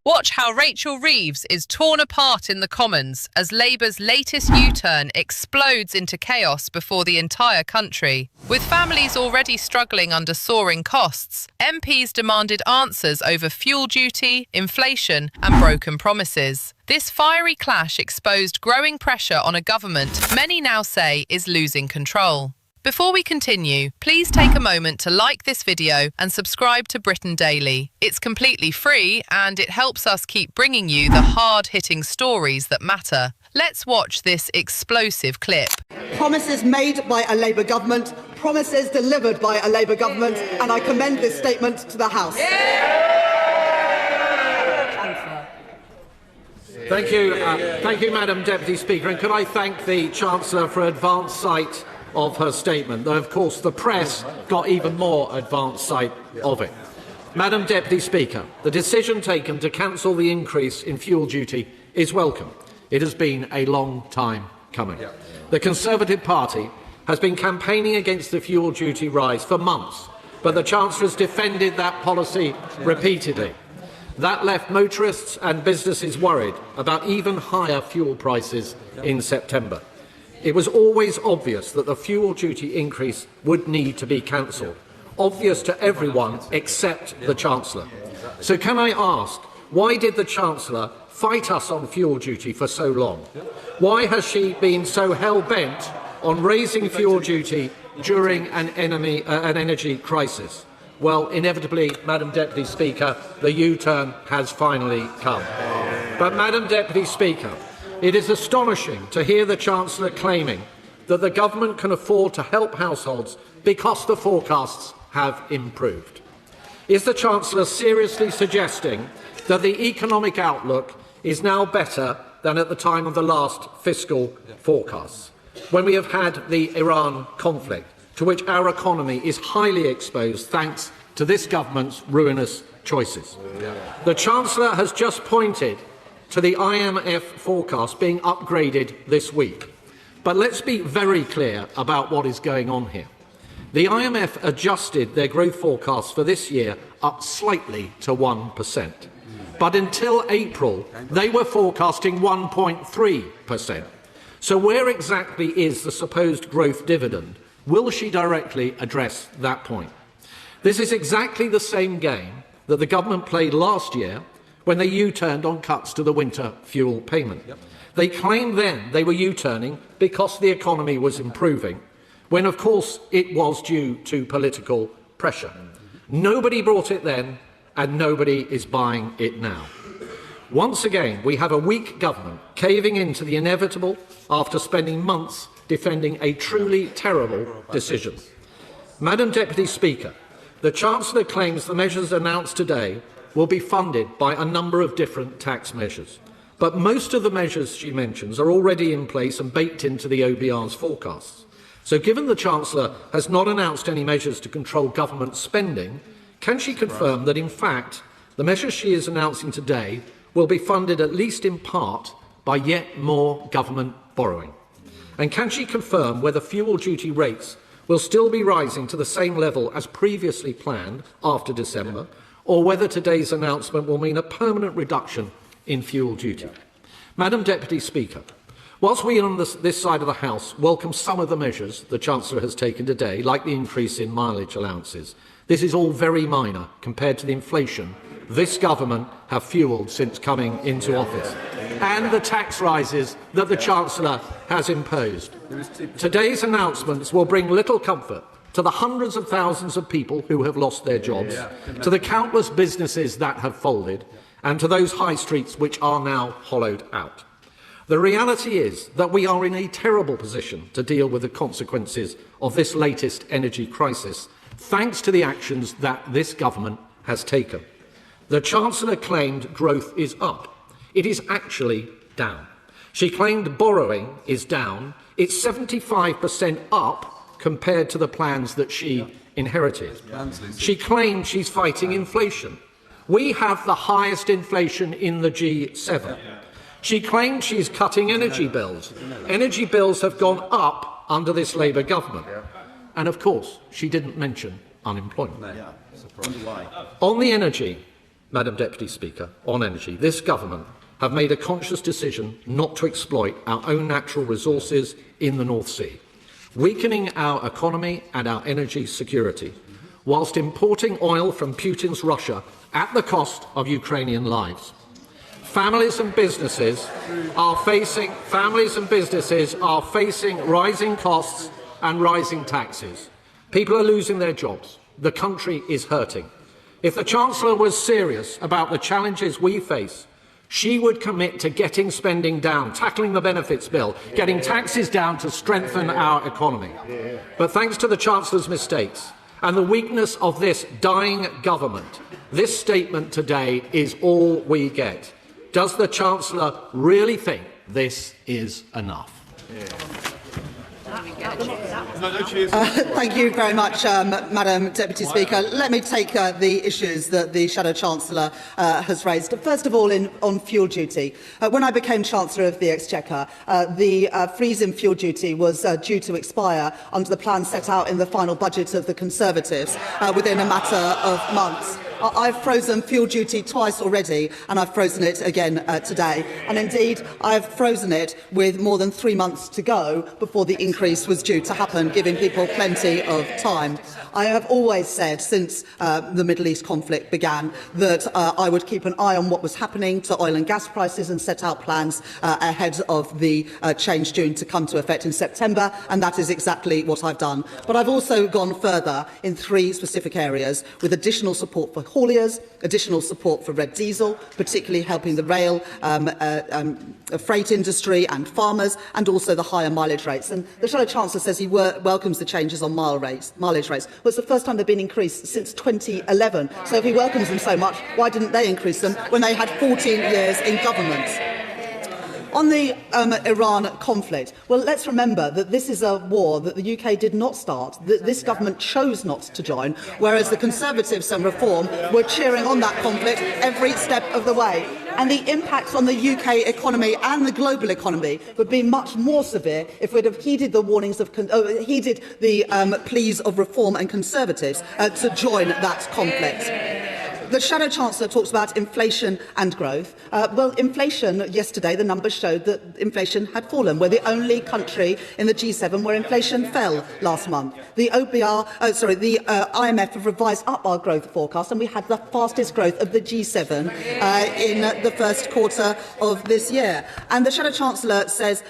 Watch how Rachel Reeves is torn apart in the Commons as Labour's latest U-turn explodes into chaos before the entire country. With families already struggling under soaring costs, MPs demanded answers over fuel duty, inflation and broken promises. This fiery clash exposed growing pressure on a government many now say is losing control. Before we continue, please take a moment to like this video and subscribe to Britain Daily. It's completely free and it helps us keep bringing you the hard-hitting stories that matter. Let's watch this explosive clip. Promises made by a Labour government, promises delivered by a Labour government, and I commend this statement to the House. Thank you, Madam Deputy Speaker, and could I thank the Chancellor for advance sight of her statement, though of course the press got even more advance sight of it. Madam Deputy Speaker, the decision taken to cancel the increase in fuel duty is welcome. It has been a long time coming. The Conservative Party has been campaigning against the fuel duty rise for months, but the Chancellor has defended that policy repeatedly. That left motorists and businesses worried about even higher fuel prices in September. It was always obvious that the fuel duty increase would need to be cancelled, obvious to everyone except the Chancellor. So can I ask, why did the Chancellor fight us on fuel duty for so long? Why has she been so hell-bent on raising fuel duty during an energy crisis? Well, inevitably, Madam Deputy Speaker, the U-turn has finally come. But, Madam Deputy Speaker, it is astonishing to hear the Chancellor claiming that the government can afford to help households because the forecasts have improved. Is the Chancellor seriously suggesting that the economic outlook is now better than at the time of the last fiscal forecasts, when we have had the Iran conflict, to which our economy is highly exposed thanks to this government's ruinous choices? The Chancellor has just pointed to the IMF forecast being upgraded this week. But let's be very clear about what is going on here. The IMF adjusted their growth forecast for this year up slightly to 1%. But until April, they were forecasting 1.3%. So where exactly is the supposed growth dividend? Will she directly address that point? This is exactly the same game that the government played last year when they U-turned on cuts to the winter fuel payment. They claimed then they were U-turning because the economy was improving, when of course it was due to political pressure. Nobody brought it then, and nobody is buying it now. Once again, we have a weak government caving into the inevitable after spending months defending a truly terrible decision. Madam Deputy Speaker, the Chancellor claims the measures announced today will be funded by a number of different tax measures. But most of the measures she mentions are already in place and baked into the OBR's forecasts. So given the Chancellor has not announced any measures to control government spending, can she confirm that in fact the measures she is announcing today will be funded at least in part by yet more government borrowing? And can she confirm whether fuel duty rates will still be rising to the same level as previously planned after December, or whether today's announcement will mean a permanent reduction in fuel duty? Madam Deputy Speaker, whilst we on this side of the House welcome some of the measures the Chancellor has taken today, like the increase in mileage allowances, this is all very minor compared to the inflation this government have fuelled since coming into office, and the tax rises that the Chancellor has imposed. Today's announcements will bring little comfort to the hundreds of thousands of people who have lost their jobs, to the countless businesses that have folded, and to those high streets which are now hollowed out. The reality is that we are in a terrible position to deal with the consequences of this latest energy crisis, thanks to the actions that this government has taken. The Chancellor claimed growth is up. It is actually down. She claimed borrowing is down. It's 75% up compared to the plans that she inherited. She claimed she's fighting inflation. We have the highest inflation in the G7. She claimed she's cutting energy bills. Energy bills have gone up under this Labour government. And of course, she didn't mention unemployment. On the energy, Madam Deputy Speaker, on energy, this government have made a conscious decision not to exploit our own natural resources in the North Sea, weakening our economy and our energy security, whilst importing oil from Putin's Russia at the cost of Ukrainian lives. Families and businesses are facing rising costs and rising taxes. People are losing their jobs. The country is hurting. If the Chancellor was serious about the challenges we face, she would commit to getting spending down, tackling the benefits bill, getting taxes down to strengthen our economy. But thanks to the Chancellor's mistakes and the weakness of this dying government, this statement today is all we get. Does the Chancellor really think this is enough? Thank you very much, Madam Deputy Speaker. Let me take the issues that the Shadow Chancellor has raised. First of all, on fuel duty. When I became Chancellor of the Exchequer, the freeze in fuel duty was due to expire under the plan set out in the final budget of the Conservatives within a matter of months. I've frozen fuel duty twice already, and I've frozen it again today. And indeed, I've frozen it with more than 3 months to go before the increase was due to happen, giving people plenty of time. I have always said, since the Middle East conflict began, that I would keep an eye on what was happening to oil and gas prices and set out plans ahead of the change due to come to effect in September, and that is exactly what I've done. But I've also gone further in 3 specific areas, with additional support for hauliers, additional support for red diesel, particularly helping the rail, freight industry and farmers, and also the higher mileage rates. And the Shadow Chancellor says he welcomes the changes on mileage rates. Well, it's the first time they've been increased since 2011. So if he welcomes them so much, why didn't they increase them when they had 14 years in government? On the Iran conflict, well, let's remember that this is a war that the UK did not start, that this government chose not to join, whereas the Conservatives and Reform were cheering on that conflict every step of the way. And the impacts on the UK economy and the global economy would be much more severe if we'd have heeded the warnings of, heeded the pleas of Reform and Conservatives to join that conflict. The Shadow Chancellor talks about inflation and growth. Well, inflation, yesterday the numbers showed that inflation had fallen. We're the only country in the G7 where inflation fell last month. The IMF have revised up our growth forecast, and we had the fastest growth of the G7 in the first quarter of this year. And the Shadow Chancellor says,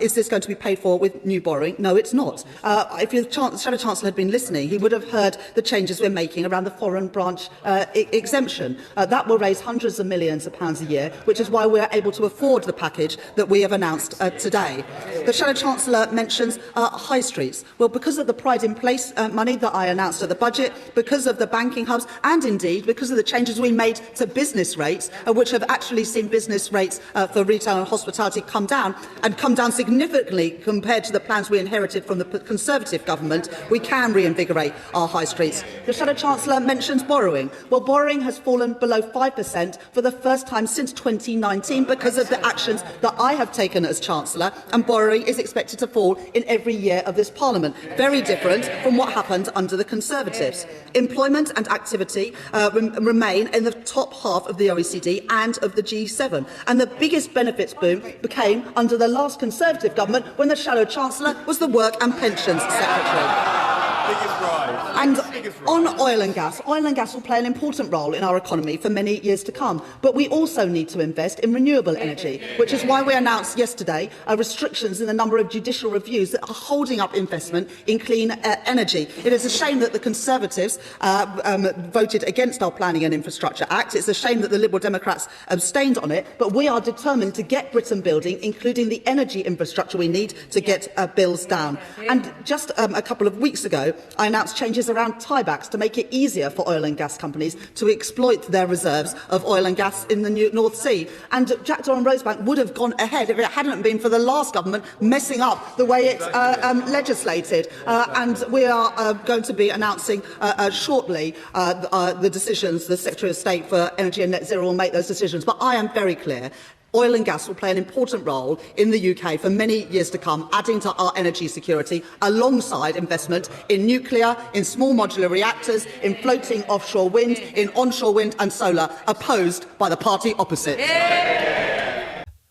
is this going to be paid for with new borrowing? No, it's not. If the Shadow Chancellor had been listening, he would have heard the changes we're making around the foreign branch exemption. That will raise hundreds of millions of pounds a year, which is why we're able to afford the package that we have announced today. The Shadow Chancellor mentions high streets. Well, because of the Pride in Place money that I announced at the budget, because of the banking hubs, and indeed because of the changes we made to business rates, which have actually seen business rates for retail and hospitality come down significantly compared to the plans we inherited from the Conservative government, we can reinvigorate our high streets. The Shadow Chancellor mentions borrowing. Well, borrowing has fallen below 5% for the first time since 2019 because of the actions that I have taken as Chancellor, and borrowing is expected to fall in every year of this Parliament. Very different from what happened under the Conservatives. Employment and activity remain in the top half of the OECD and of the G7. And the biggest benefits boom came under the last Conservative government when the Shadow Chancellor was the Work and Pensions Secretary. And on oil and gas will play an important role in our economy for many years to come. But we also need to invest in renewable energy, which is why we announced yesterday restrictions in the number of judicial reviews that are holding up investment in clean energy. It is a shame that the Conservatives voted against our Planning and Infrastructure Act. It's a shame that the Liberal Democrats abstained on it. But we are determined to get Britain building, including the energy infrastructure we need to get bills down. And just a couple of weeks ago, I announced changes around tiebacks to make it easier for oil and gas companies to exploit their reserves of oil and gas in the North Sea. And Jackdaw and Rosebank would have gone ahead if it hadn't been for the last government messing up the way it legislated. And we are going to be announcing shortly the decisions. The Secretary of State for Energy and Net Zero will make those decisions. But I am very clear. Oil and gas will play an important role in the UK for many years to come, adding to our energy security alongside investment in nuclear, in small modular reactors, in floating offshore wind, in onshore wind and solar, opposed by the party opposite.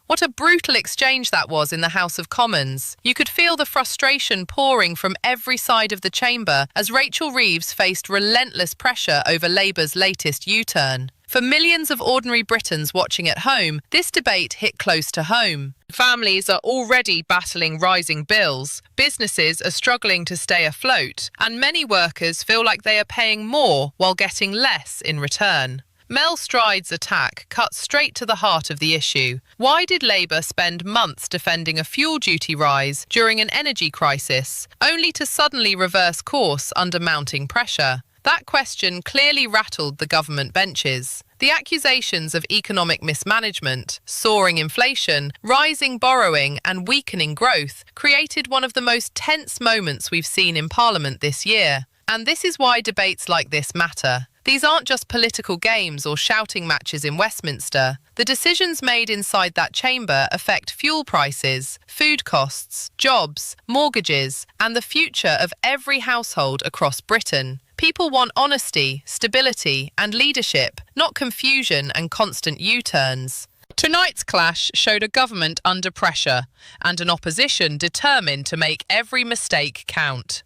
What a brutal exchange that was in the House of Commons. You could feel the frustration pouring from every side of the chamber as Rachel Reeves faced relentless pressure over Labour's latest U-turn. For millions of ordinary Britons watching at home, this debate hit close to home. Families are already battling rising bills, businesses are struggling to stay afloat, and many workers feel like they are paying more while getting less in return. Mel Stride's attack cut straight to the heart of the issue. Why did Labour spend months defending a fuel duty rise during an energy crisis, only to suddenly reverse course under mounting pressure? That question clearly rattled the government benches. The accusations of economic mismanagement, soaring inflation, rising borrowing and weakening growth created one of the most tense moments we've seen in Parliament this year. And this is why debates like this matter. These aren't just political games or shouting matches in Westminster. The decisions made inside that chamber affect fuel prices, food costs, jobs, mortgages, and the future of every household across Britain. People want honesty, stability, and leadership, not confusion and constant U-turns. Tonight's clash showed a government under pressure and an opposition determined to make every mistake count.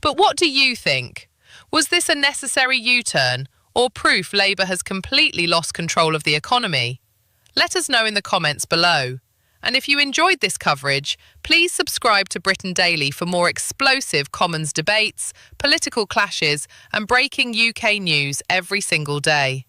But what do you think? Was this a necessary U-turn or proof Labour has completely lost control of the economy? Let us know in the comments below. And if you enjoyed this coverage, please subscribe to Britain Daily for more explosive Commons debates, political clashes and breaking UK news every single day.